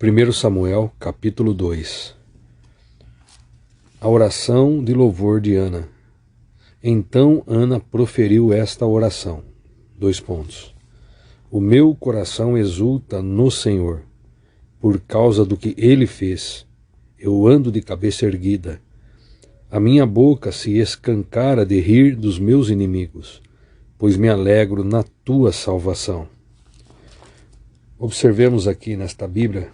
1 Samuel, capítulo 2. A oração de louvor de Ana. Então Ana proferiu esta oração. O meu coração exulta no Senhor, por causa do que Ele fez. Eu ando de cabeça erguida. A minha boca se escancara de rir dos meus inimigos, pois me alegro na tua salvação. Observemos aqui nesta Bíblia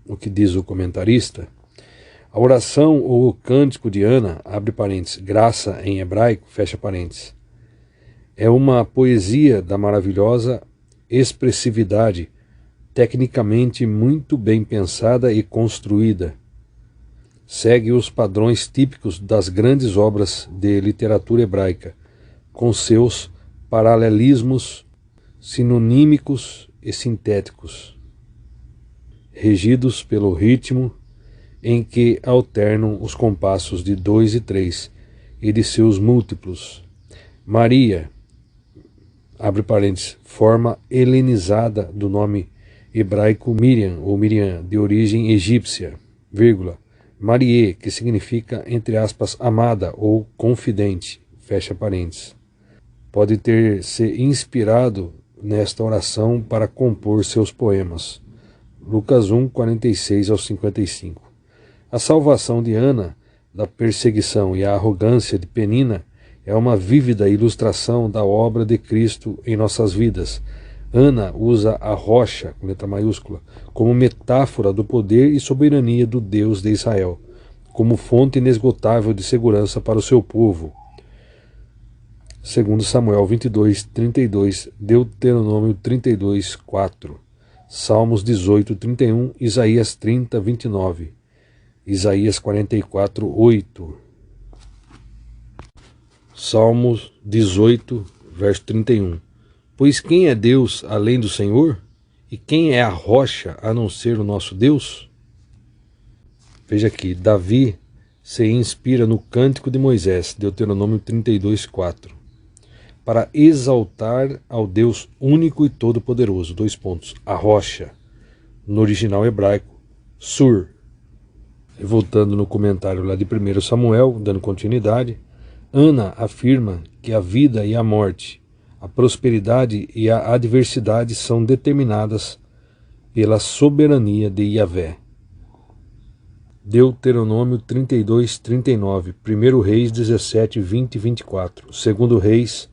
o que diz o comentarista. A oração ou o cântico de Ana, abre parênteses, graça em hebraico, fecha parênteses, é uma poesia da maravilhosa expressividade, tecnicamente muito bem pensada e construída. Segue os padrões típicos das grandes obras de literatura hebraica, com seus paralelismos sinonímicos e sintéticos, regidos pelo ritmo em que alternam os compassos de 2 e 3 e de seus múltiplos. Maria, abre parênteses, forma helenizada do nome hebraico Miriam, ou Miriam, de origem egípcia, vírgula, Marie, que significa, entre aspas, amada ou confidente, fecha parênteses. Pode ter se inspirado nesta oração para compor seus poemas. Lucas 1, 46 ao 55. A salvação de Ana da perseguição e a arrogância de Penina é uma vívida ilustração da obra de Cristo em nossas vidas. Ana usa a rocha, com letra maiúscula, como metáfora do poder e soberania do Deus de Israel, como fonte inesgotável de segurança para o seu povo. 2 Samuel 22, 32, Deuteronômio 32, 4. Salmos 18, 31, Isaías 30, 29, Isaías 44, 8. Salmos 18, verso 31. Pois quem é Deus além do Senhor? E quem é a rocha a não ser o nosso Deus? Veja aqui, Davi se inspira no Cântico de Moisés, Deuteronômio 32, 4. Para exaltar ao Deus único e todo-poderoso, a rocha, no original hebraico, Sur. E voltando no comentário lá de 1 Samuel, dando continuidade, Ana afirma que a vida e a morte, a prosperidade e a adversidade são determinadas pela soberania de Yahvé. Deuteronômio 32, 39, 1 Reis 17, 20 e 24, 2 Reis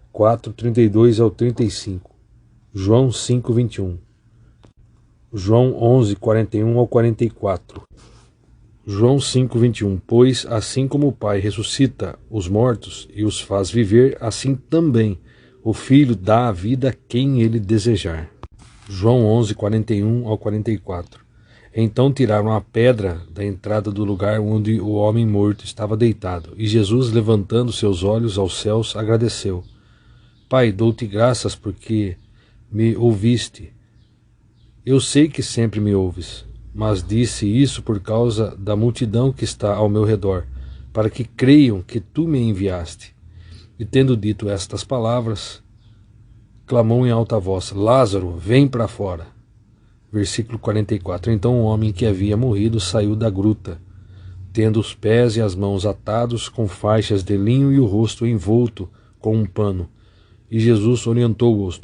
4, 32 ao 35, João 5, 21, João 11, 41 ao 44, João 5, 21, pois assim como o Pai ressuscita os mortos e os faz viver, assim também o Filho dá a vida a quem ele desejar. João 11, 41 ao 44. Então tiraram a pedra da entrada do lugar onde o homem morto estava deitado, e Jesus, levantando seus olhos aos céus, agradeceu. Pai, dou-te graças porque me ouviste. Eu sei que sempre me ouves, mas disse isso por causa da multidão que está ao meu redor, para que creiam que tu me enviaste. E tendo dito estas palavras, clamou em alta voz, Lázaro, vem para fora. Versículo 44. Então o homem que havia morrido saiu da gruta, tendo os pés e as mãos atados com faixas de linho e o rosto envolto com um pano. E Jesus orientou-os,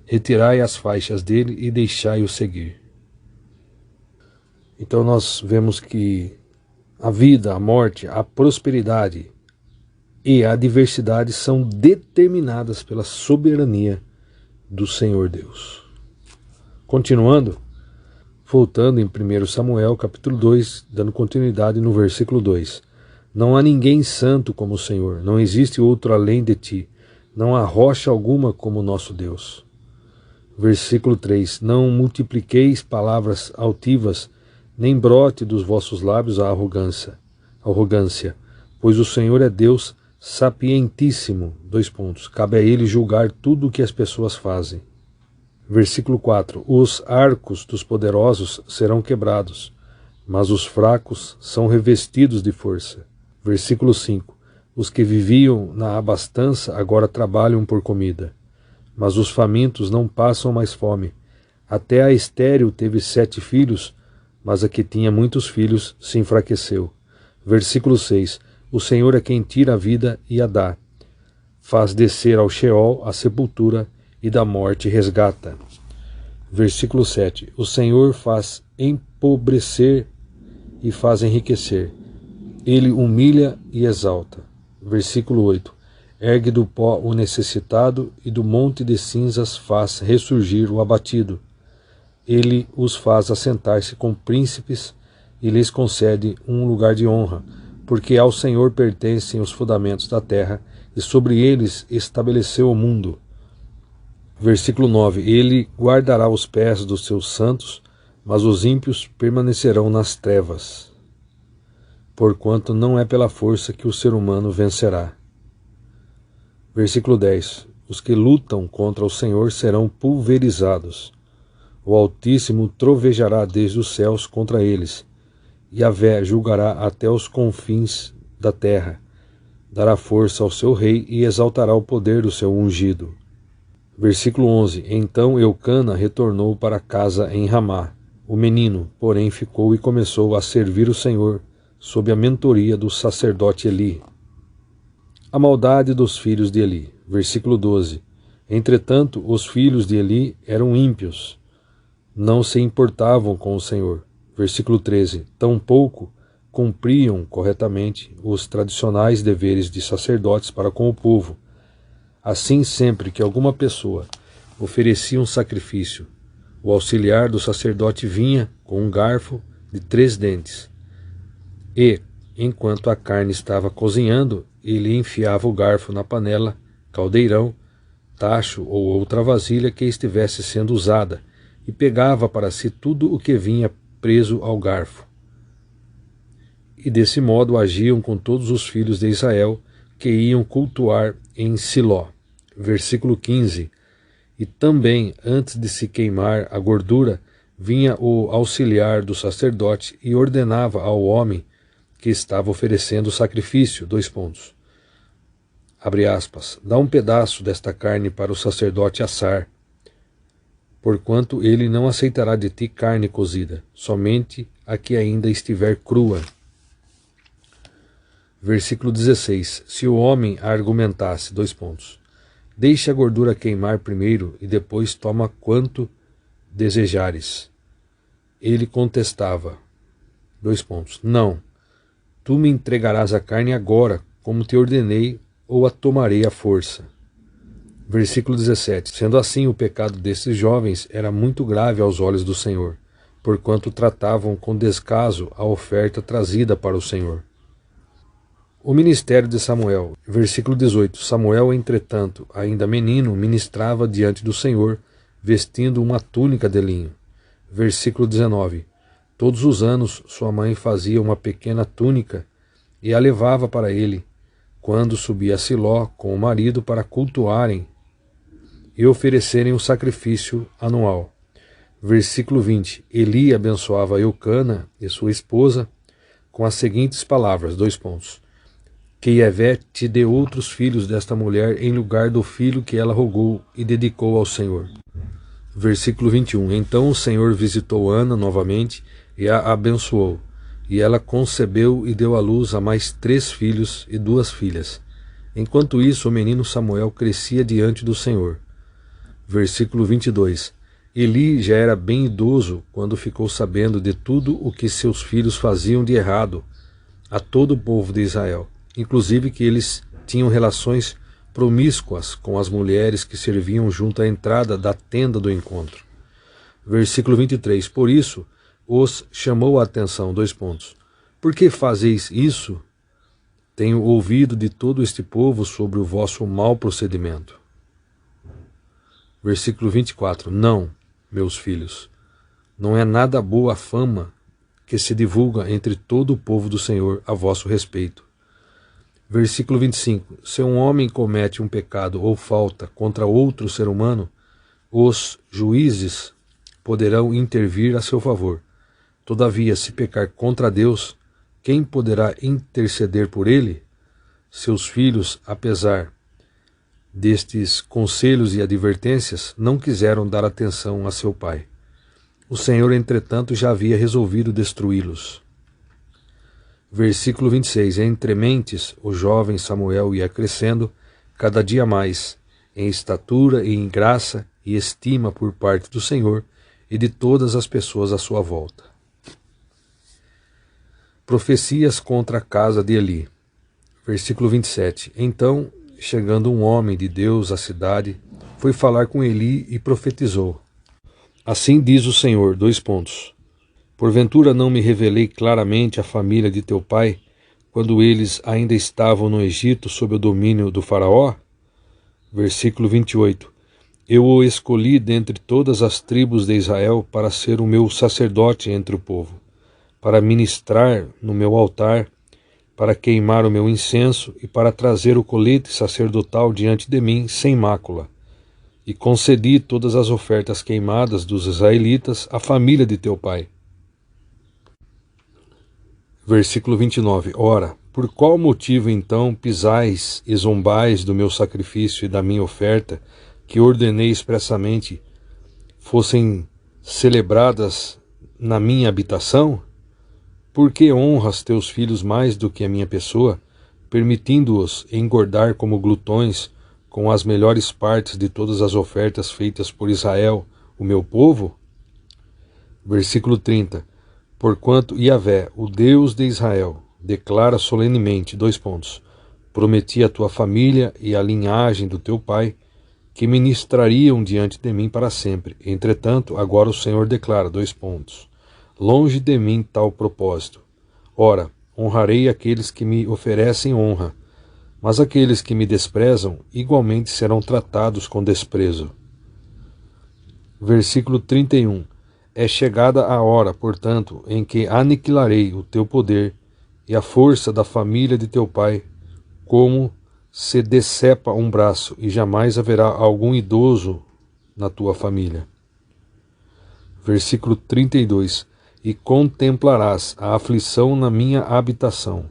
retirai as faixas dele e deixai-o seguir. Então nós vemos que a vida, a morte, a prosperidade e a adversidade são determinadas pela soberania do Senhor Deus. Continuando, voltando em 1 Samuel capítulo 2, dando continuidade no versículo 2. Não há ninguém santo como o Senhor, não existe outro além de ti. Não há rocha alguma como o nosso Deus. Versículo 3. Não multipliqueis palavras altivas, nem brote dos vossos lábios a arrogância, pois o Senhor é Deus sapientíssimo. Cabe a ele julgar tudo o que as pessoas fazem. Versículo 4. Os arcos dos poderosos serão quebrados, mas os fracos são revestidos de força. Versículo 5. Os que viviam na abastança agora trabalham por comida, mas os famintos não passam mais fome. Até a estéril teve 7 filhos, mas a que tinha muitos filhos se enfraqueceu. Versículo 6. O Senhor é quem tira a vida e a dá. Faz descer ao Sheol a sepultura e da morte resgata. Versículo 7. O Senhor faz empobrecer e faz enriquecer. Ele humilha e exalta. Versículo 8. Ergue do pó o necessitado e do monte de cinzas faz ressurgir o abatido. Ele os faz assentar-se com príncipes e lhes concede um lugar de honra, porque ao Senhor pertencem os fundamentos da terra e sobre eles estabeleceu o mundo. Versículo 9. Ele guardará os pés dos seus santos, mas os ímpios permanecerão nas trevas, porquanto não é pela força que o ser humano vencerá. Versículo 10. Os que lutam contra o Senhor serão pulverizados. O Altíssimo trovejará desde os céus contra eles. Yahvé julgará até os confins da terra. Dará força ao seu rei e exaltará o poder do seu ungido. Versículo 11. Então Eucana retornou para casa em Ramá. O menino, porém, ficou e começou a servir o Senhor, sob a mentoria do sacerdote Eli. A maldade dos filhos de Eli. Versículo 12. Entretanto, os filhos de Eli eram ímpios, não se importavam com o Senhor. Versículo 13. Tampouco cumpriam corretamente os tradicionais deveres de sacerdotes para com o povo. Assim, sempre que alguma pessoa oferecia um sacrifício, o auxiliar do sacerdote vinha com um garfo de 3 dentes. E, enquanto a carne estava cozinhando, ele enfiava o garfo na panela, caldeirão, tacho ou outra vasilha que estivesse sendo usada, e pegava para si tudo o que vinha preso ao garfo. E desse modo agiam com todos os filhos de Israel que iam cultuar em Siló. Versículo 15. E também, antes de se queimar a gordura, vinha o auxiliar do sacerdote e ordenava ao homem que estava oferecendo o sacrifício, abre aspas, dá um pedaço desta carne para o sacerdote assar, porquanto ele não aceitará de ti carne cozida, somente a que ainda estiver crua. Versículo 16. Se o homem argumentasse, deixe a gordura queimar primeiro e depois toma quanto desejares. Ele contestava, não, tu me entregarás a carne agora, como te ordenei, ou a tomarei à força. Versículo 17. Sendo assim, o pecado desses jovens era muito grave aos olhos do Senhor, porquanto tratavam com descaso a oferta trazida para o Senhor. O ministério de Samuel. Versículo 18. Samuel, entretanto, ainda menino, ministrava diante do Senhor, vestindo uma túnica de linho. Versículo 19. Todos os anos sua mãe fazia uma pequena túnica e a levava para ele, quando subia a Siló com o marido para cultuarem e oferecerem o sacrifício anual. Versículo 20. Eli abençoava Eucana e sua esposa com as seguintes palavras, que Yahvé te dê outros filhos desta mulher em lugar do filho que ela rogou e dedicou ao Senhor. Versículo 21. Então o Senhor visitou Ana novamente e a abençoou. E ela concebeu e deu à luz a mais 3 filhos e 2 filhas. Enquanto isso, o menino Samuel crescia diante do Senhor. Versículo 22. Eli já era bem idoso quando ficou sabendo de tudo o que seus filhos faziam de errado a todo o povo de Israel, inclusive que eles tinham relações promíscuas com as mulheres que serviam junto à entrada da tenda do encontro. Versículo 23. Por isso os chamou a atenção, Por que fazeis isso? Tenho ouvido de todo este povo sobre o vosso mau procedimento. Versículo 24. Não, meus filhos, não é nada boa a fama que se divulga entre todo o povo do Senhor a vosso respeito. Versículo 25. Se um homem comete um pecado ou falta contra outro ser humano, os juízes poderão intervir a seu favor. Todavia, se pecar contra Deus, quem poderá interceder por ele? Seus filhos, apesar destes conselhos e advertências, não quiseram dar atenção a seu pai. O Senhor, entretanto, já havia resolvido destruí-los. Versículo 26. Entre mentes, o jovem Samuel ia crescendo cada dia mais, em estatura e em graça e estima por parte do Senhor e de todas as pessoas à sua volta. Profecias contra a casa de Eli. Versículo 27. Então, chegando um homem de Deus à cidade, foi falar com Eli e profetizou. Assim diz o Senhor, : Porventura não me revelei claramente à família de teu pai, quando eles ainda estavam no Egito sob o domínio do faraó? Versículo 28. Eu o escolhi dentre todas as tribos de Israel para ser o meu sacerdote entre o povo, para ministrar no meu altar, para queimar o meu incenso e para trazer o colete sacerdotal diante de mim sem mácula. E concedi todas as ofertas queimadas dos israelitas à família de teu pai. Versículo 29. Ora, por qual motivo então pisais e zombais do meu sacrifício e da minha oferta, que ordenei expressamente fossem celebradas na minha habitação? Por que honras teus filhos mais do que a minha pessoa, permitindo-os engordar como glutões com as melhores partes de todas as ofertas feitas por Israel, o meu povo? Versículo 30. Porquanto Yahvé, o Deus de Israel, declara solenemente, : Prometi à tua família e à linhagem do teu pai, que ministrariam diante de mim para sempre. Entretanto, agora o Senhor declara, : Longe de mim tal propósito. Ora, honrarei aqueles que me oferecem honra, mas aqueles que me desprezam igualmente serão tratados com desprezo. Versículo 31. É chegada a hora, portanto, em que aniquilarei o teu poder e a força da família de teu pai, como se decepa um braço, e jamais haverá algum idoso na tua família. Versículo 32. E contemplarás a aflição na minha habitação.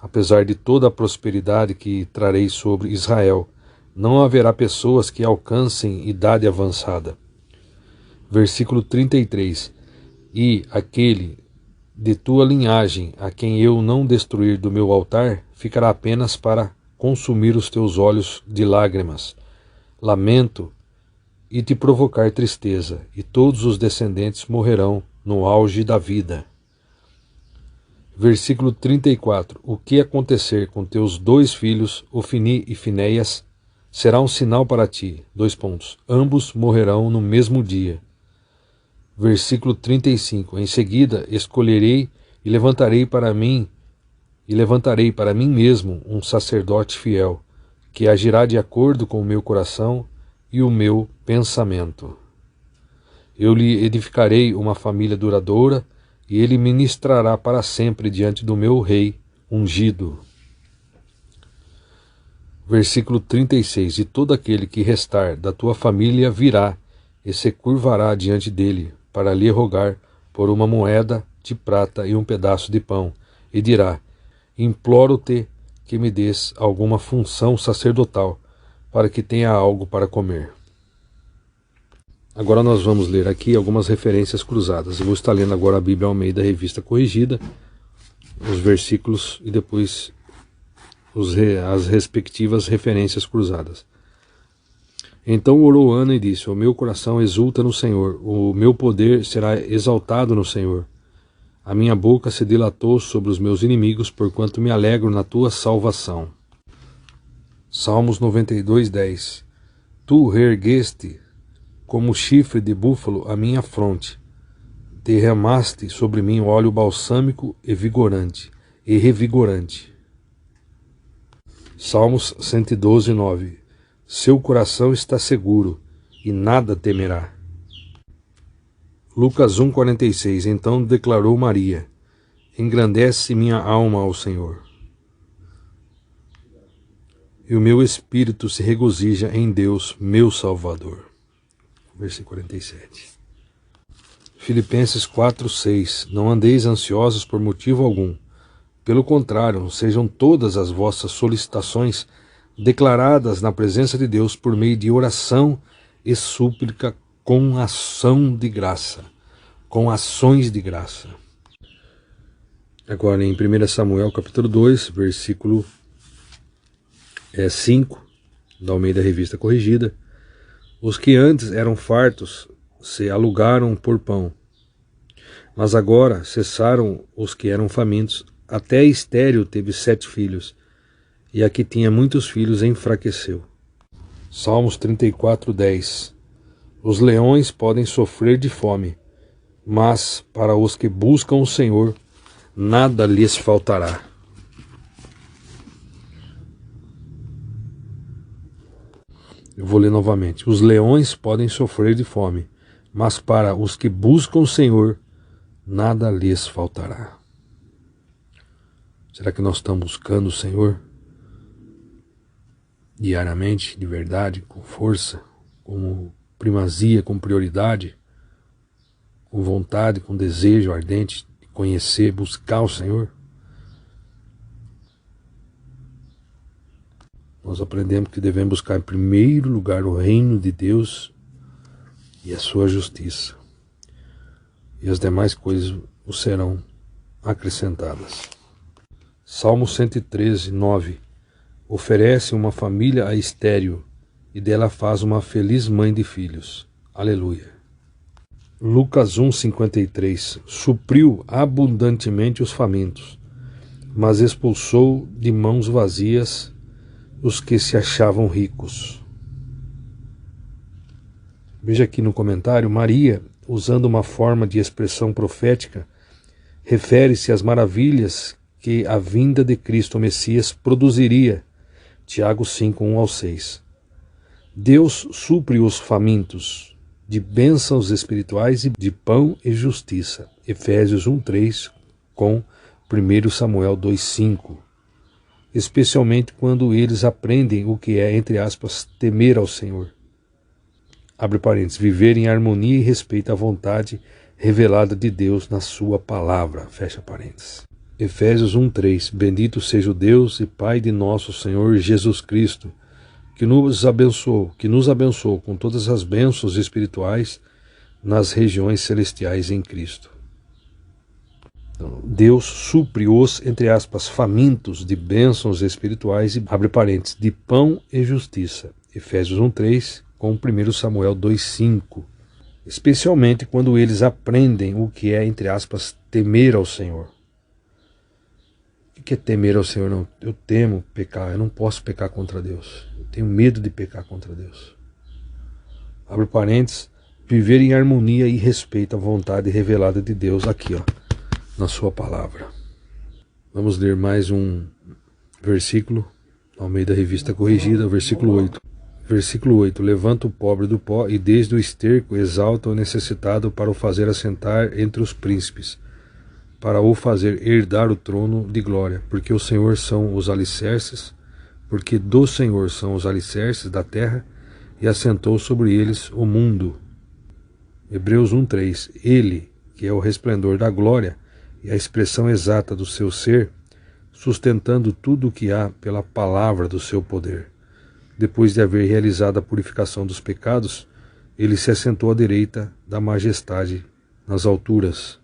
Apesar de toda a prosperidade que trarei sobre Israel, não haverá pessoas que alcancem idade avançada. Versículo 33. E aquele de tua linhagem, a quem eu não destruir do meu altar, ficará apenas para consumir os teus olhos de lágrimas, lamento e te provocar tristeza, e todos os descendentes morrerão no auge da vida. Versículo 34. O que acontecer com teus 2 filhos, Ofni e Finéias, será um sinal para ti. : Ambos morrerão no mesmo dia. Versículo 35. Em seguida escolherei e levantarei para mim mesmo um sacerdote fiel, que agirá de acordo com o meu coração e o meu pensamento. Eu lhe edificarei uma família duradoura, e ele ministrará para sempre diante do meu rei ungido. Versículo 36. E todo aquele que restar da tua família virá e se curvará diante dele, para lhe rogar por uma moeda de prata e um pedaço de pão, e dirá: Imploro-te que me des alguma função sacerdotal, para que tenha algo para comer. Agora nós vamos ler aqui algumas referências cruzadas. Eu vou estar lendo agora a Bíblia Almeida, Revista Corrigida, os versículos e depois as respectivas referências cruzadas. Então orou Ana e disse: O meu coração exulta no Senhor, o meu poder será exaltado no Senhor. A minha boca se dilatou sobre os meus inimigos, porquanto me alegro na tua salvação. Salmos 92:10. Tu reergueste como chifre de búfalo a minha fronte, derramaste sobre mim óleo balsâmico e revigorante. Salmos 112:9. Seu coração está seguro e nada temerá. Lucas 1:46. Então declarou Maria: Engrandece minha alma ao Senhor, e o meu espírito se regozija em Deus, meu Salvador. Versículo 47. Filipenses 4:6. Não andeis ansiosos por motivo algum. Pelo contrário, sejam todas as vossas solicitações declaradas na presença de Deus por meio de oração e súplica com ação de graça, com ações de graça. Agora em 1 Samuel capítulo 2, versículo 5, da Almeida Revista Corrigida: os que antes eram fartos se alugaram por pão, mas agora cessaram os que eram famintos. Até a estéril teve 7 filhos, e a que tinha muitos filhos enfraqueceu. Salmos 34:10. Os leões podem sofrer de fome, mas para os que buscam o Senhor, nada lhes faltará. Eu vou ler novamente. Os leões podem sofrer de fome, mas para os que buscam o Senhor, nada lhes faltará. Será que nós estamos buscando o Senhor diariamente, de verdade, com força, com primazia, com prioridade, com vontade, com desejo ardente de conhecer, buscar o Senhor? Nós aprendemos que devemos buscar em primeiro lugar o reino de Deus e a sua justiça, e as demais coisas os serão acrescentadas. Salmo 113:9. Oferece uma família a estéril, e dela faz uma feliz mãe de filhos. Aleluia. Lucas 1:53. Supriu abundantemente os famintos, mas expulsou de mãos vazias os que se achavam ricos. Veja aqui no comentário, Maria, usando uma forma de expressão profética, refere-se às maravilhas que a vinda de Cristo, o Messias, produziria. Tiago 5:1-6. Deus supre os famintos de bênçãos espirituais e de pão e justiça. Efésios 1:3 com 1 Samuel 2:5. Especialmente quando eles aprendem o que é, entre aspas, temer ao Senhor. Abre parênteses, viver em harmonia e respeito à vontade revelada de Deus na sua palavra. Fecha parênteses. Efésios 1:3. Bendito seja o Deus e Pai de nosso Senhor Jesus Cristo, que nos abençoou com todas as bênçãos espirituais nas regiões celestiais em Cristo. Então, Deus supre os, entre aspas, famintos de bênçãos espirituais e, abre parênteses, de pão e justiça. Efésios 1:3 com 1 Samuel 2:5. Especialmente quando eles aprendem o que é, entre aspas, temer ao Senhor. O que é temer ao Senhor? Não, eu temo pecar, eu não posso pecar contra Deus. Eu tenho medo de pecar contra Deus. Abre parênteses, viver em harmonia e respeito à vontade revelada de Deus aqui, na sua palavra. Vamos ler mais um versículo, ao meio da Revista Corrigida, versículo 8. Versículo 8. Levanta o pobre do pó e desde o esterco exalta o necessitado para o fazer assentar entre os príncipes, para o fazer herdar o trono de glória, porque o Senhor são os alicerces, porque do Senhor são os alicerces da terra, e assentou sobre eles o mundo. Hebreus 1:3. Ele, que é o resplendor da glória e a expressão exata do seu ser, sustentando tudo o que há pela palavra do seu poder. Depois de haver realizado a purificação dos pecados, ele se assentou à direita da majestade nas alturas.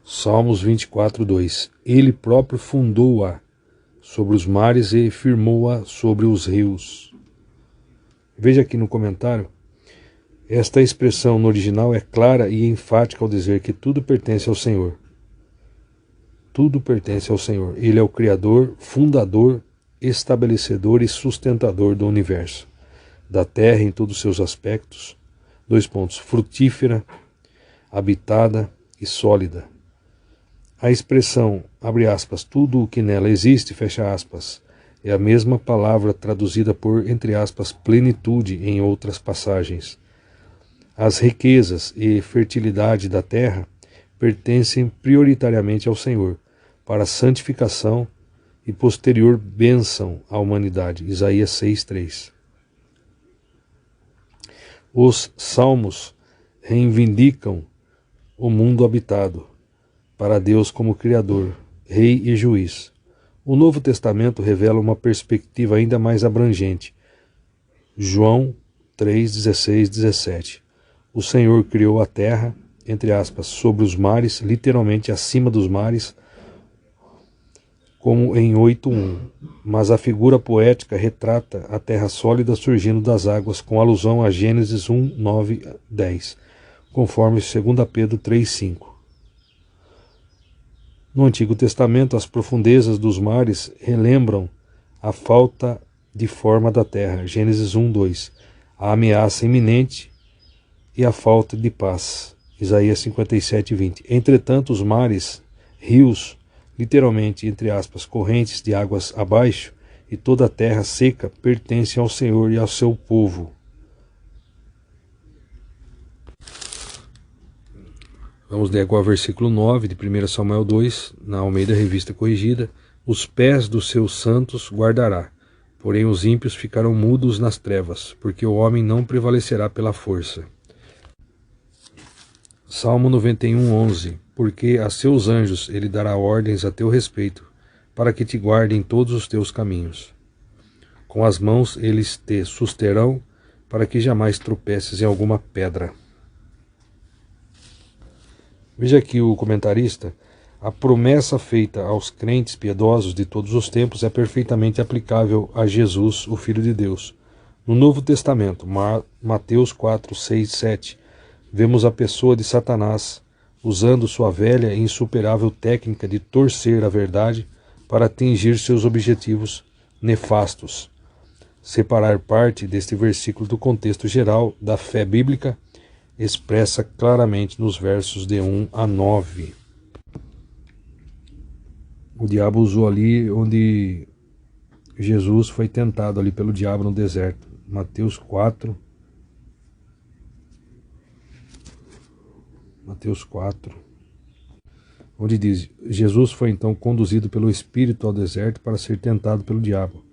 Salmos 24:2. Ele próprio fundou-a sobre os mares e firmou-a sobre os rios. Veja aqui no comentário, esta expressão no original é clara e enfática ao dizer que tudo pertence ao Senhor. Tudo pertence ao Senhor. Ele é o Criador, fundador, estabelecedor e sustentador do universo, da terra em todos os seus aspectos. Frutífera, habitada e sólida. A expressão, abre aspas, tudo o que nela existe, fecha aspas, é a mesma palavra traduzida por, entre aspas, plenitude em outras passagens. As riquezas e fertilidade da terra pertencem prioritariamente ao Senhor, para santificação e posterior bênção à humanidade. Isaías 6:3. Os salmos reivindicam o mundo habitado, para Deus como Criador, Rei e Juiz. O Novo Testamento revela uma perspectiva ainda mais abrangente. João 3:16-17. O Senhor criou a terra, entre aspas, sobre os mares, literalmente acima dos mares, como em 8:1. Mas a figura poética retrata a terra sólida surgindo das águas, com alusão a Gênesis 1, 9, 10, conforme 2 Pedro 3:5. No Antigo Testamento, as profundezas dos mares relembram a falta de forma da terra, Gênesis 1, 2, a ameaça iminente e a falta de paz, Isaías 57, 20. Entretanto, os mares, rios, literalmente, entre aspas, correntes de águas abaixo, e toda a terra seca pertencem ao Senhor e ao seu povo. Vamos ler agora o versículo 9 de 1 Samuel 2, na Almeida Revista Corrigida. Os pés dos seus santos guardará, porém os ímpios ficarão mudos nas trevas, porque o homem não prevalecerá pela força. Salmo 91, 11. Porque a seus anjos ele dará ordens a teu respeito, para que te guardem em todos os teus caminhos. Com as mãos eles te susterão, para que jamais tropeces em alguma pedra. Veja aqui o comentarista: a promessa feita aos crentes piedosos de todos os tempos é perfeitamente aplicável a Jesus, o Filho de Deus. No Novo Testamento, Mateus 4, 6, 7, vemos a pessoa de Satanás usando sua velha e insuperável técnica de torcer a verdade para atingir seus objetivos nefastos. Separar parte deste versículo do contexto geral da fé bíblica expressa claramente nos versos de 1 a 9. O diabo usou ali onde Jesus foi tentado ali pelo diabo no deserto. Mateus 4, onde diz: Jesus foi então conduzido pelo Espírito ao deserto para ser tentado pelo diabo.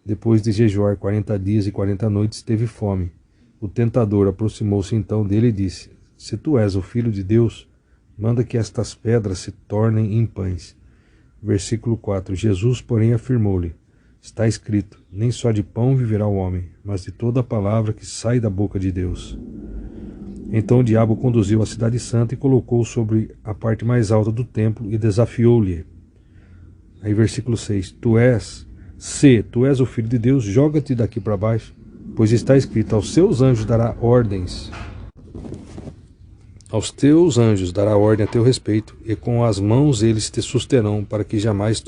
Depois de jejuar 40 dias e 40 noites, teve fome. O tentador aproximou-se então dele e disse: Se tu és o Filho de Deus, manda que estas pedras se tornem em pães. Versículo 4. Jesus, porém, afirmou-lhe: Está escrito, nem só de pão viverá o homem, mas de toda a palavra que sai da boca de Deus. Então o diabo o conduziu à cidade santa e colocou-o sobre a parte mais alta do templo e desafiou-lhe. Aí versículo 6. Se tu és o Filho de Deus, joga-te daqui para baixo, pois está escrito, aos teus anjos dará ordem a teu respeito, e com as mãos eles te susterão, para que jamais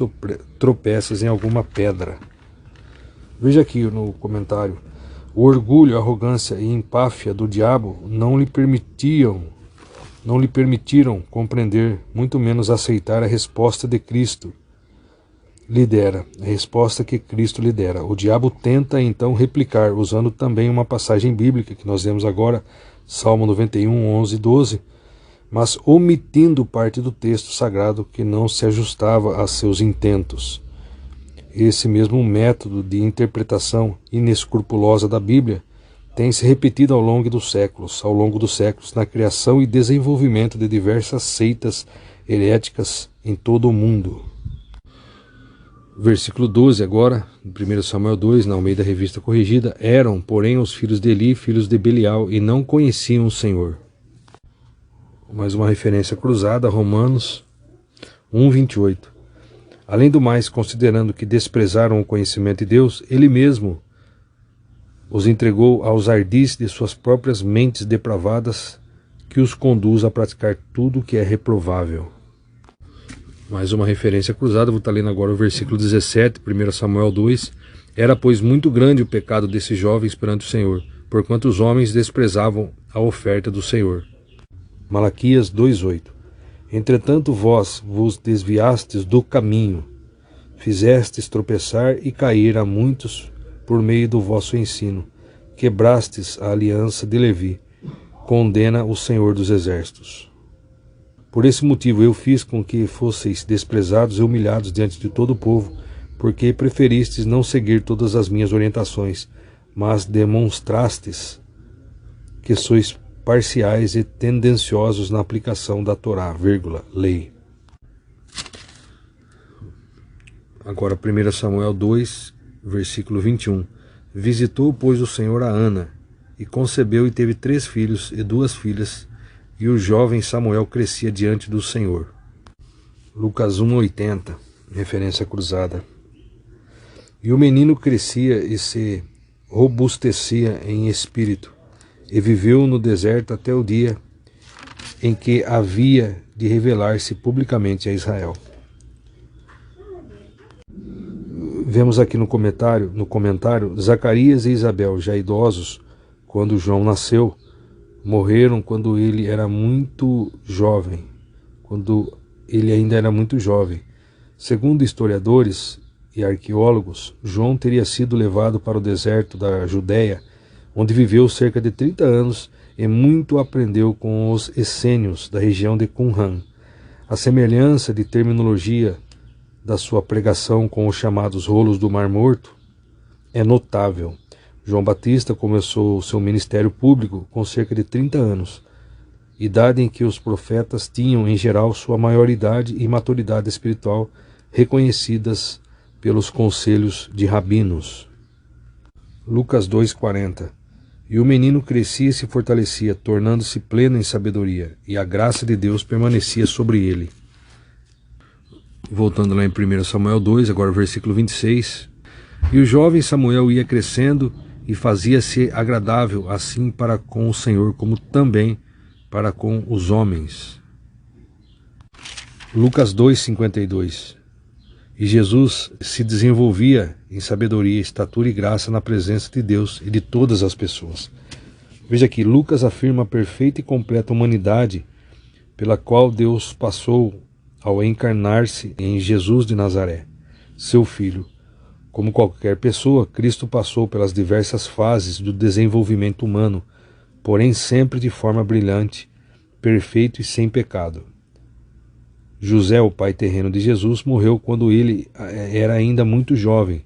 tropeças em alguma pedra. Veja aqui no comentário: o orgulho, a arrogância e empáfia do diabo não lhe permitiram compreender, muito menos aceitar a resposta de Cristo. A resposta que Cristo lhe dera. O diabo tenta então replicar, usando também uma passagem bíblica que nós vemos agora, Salmo 91, 11 e 12, mas omitindo parte do texto sagrado que não se ajustava a seus intentos. Esse mesmo método de interpretação inescrupulosa da Bíblia tem se repetido ao longo dos séculos, na criação e desenvolvimento de diversas seitas heréticas em todo o mundo. Versículo 12 agora, 1 Samuel 2, na Almeida Revista Corrigida: Eram, porém, os filhos de Eli, filhos de Belial, e não conheciam o Senhor. Mais uma referência cruzada, Romanos 1, 28. Além do mais, considerando que desprezaram o conhecimento de Deus, Ele mesmo os entregou aos ardis de suas próprias mentes depravadas, que os conduz a praticar tudo o que é reprovável. Mais uma referência cruzada, vou estar lendo agora o versículo 17, 1 Samuel 2. Era, pois, muito grande o pecado desses jovens perante o Senhor, porquanto os homens desprezavam a oferta do Senhor. Malaquias 2:8. Entretanto vós vos desviastes do caminho, fizestes tropeçar e cair a muitos por meio do vosso ensino, quebrastes a aliança de Levi, condena o Senhor dos Exércitos. Por esse motivo eu fiz com que fosseis desprezados e humilhados diante de todo o povo, porque preferistes não seguir todas as minhas orientações, mas demonstrastes que sois parciais e tendenciosos na aplicação da Torá, lei. Agora 1 Samuel 2, versículo 21. Visitou, pois, o Senhor a Ana, e concebeu e teve 3 filhos e 2 filhas, e o jovem Samuel crescia diante do Senhor. Lucas 1:80, referência cruzada. E o menino crescia e se robustecia em espírito, e viveu no deserto até o dia em que havia de revelar-se publicamente a Israel. Vemos aqui no comentário, Zacarias e Isabel, já idosos, quando João nasceu, morreram quando ele era muito jovem, quando ele ainda era muito jovem. Segundo historiadores e arqueólogos, João teria sido levado para o deserto da Judéia, onde viveu cerca de 30 anos e muito aprendeu com os essênios da região de Qumran. A semelhança de terminologia da sua pregação com os chamados rolos do Mar Morto é notável. João Batista começou seu ministério público com cerca de 30 anos, idade em que os profetas tinham, em geral, sua maioridade e maturidade espiritual reconhecidas pelos conselhos de rabinos. Lucas 2:40. E o menino crescia e se fortalecia, tornando-se pleno em sabedoria, e a graça de Deus permanecia sobre ele. Voltando lá em 1 Samuel 2, agora versículo 26. E o jovem Samuel ia crescendo e fazia-se agradável assim para com o Senhor, como também para com os homens. Lucas 2:52. E Jesus se desenvolvia em sabedoria, estatura e graça na presença de Deus e de todas as pessoas. Veja aqui, Lucas afirma a perfeita e completa humanidade pela qual Deus passou ao encarnar-se em Jesus de Nazaré, seu Filho. Como qualquer pessoa, Cristo passou pelas diversas fases do desenvolvimento humano, porém sempre de forma brilhante, perfeito e sem pecado. José, o pai terreno de Jesus, morreu quando ele era ainda muito jovem.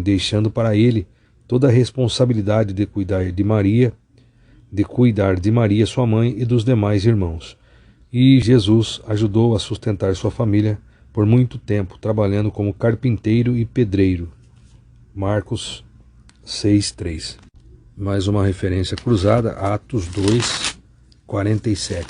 Deixando para ele toda a responsabilidade de cuidar de Maria, sua mãe, e dos demais irmãos. E Jesus ajudou a sustentar sua família por muito tempo, trabalhando como carpinteiro e pedreiro. Marcos 6:3. Mais uma referência cruzada, Atos 2:47.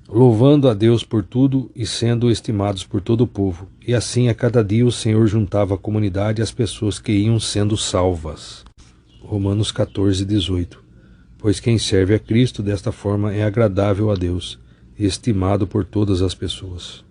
Louvando a Deus por tudo e sendo estimados por todo o povo. E assim a cada dia o Senhor juntava a comunidade e as pessoas que iam sendo salvas. Romanos 14:18. Pois quem serve a Cristo desta forma é agradável a Deus, estimado por todas as pessoas.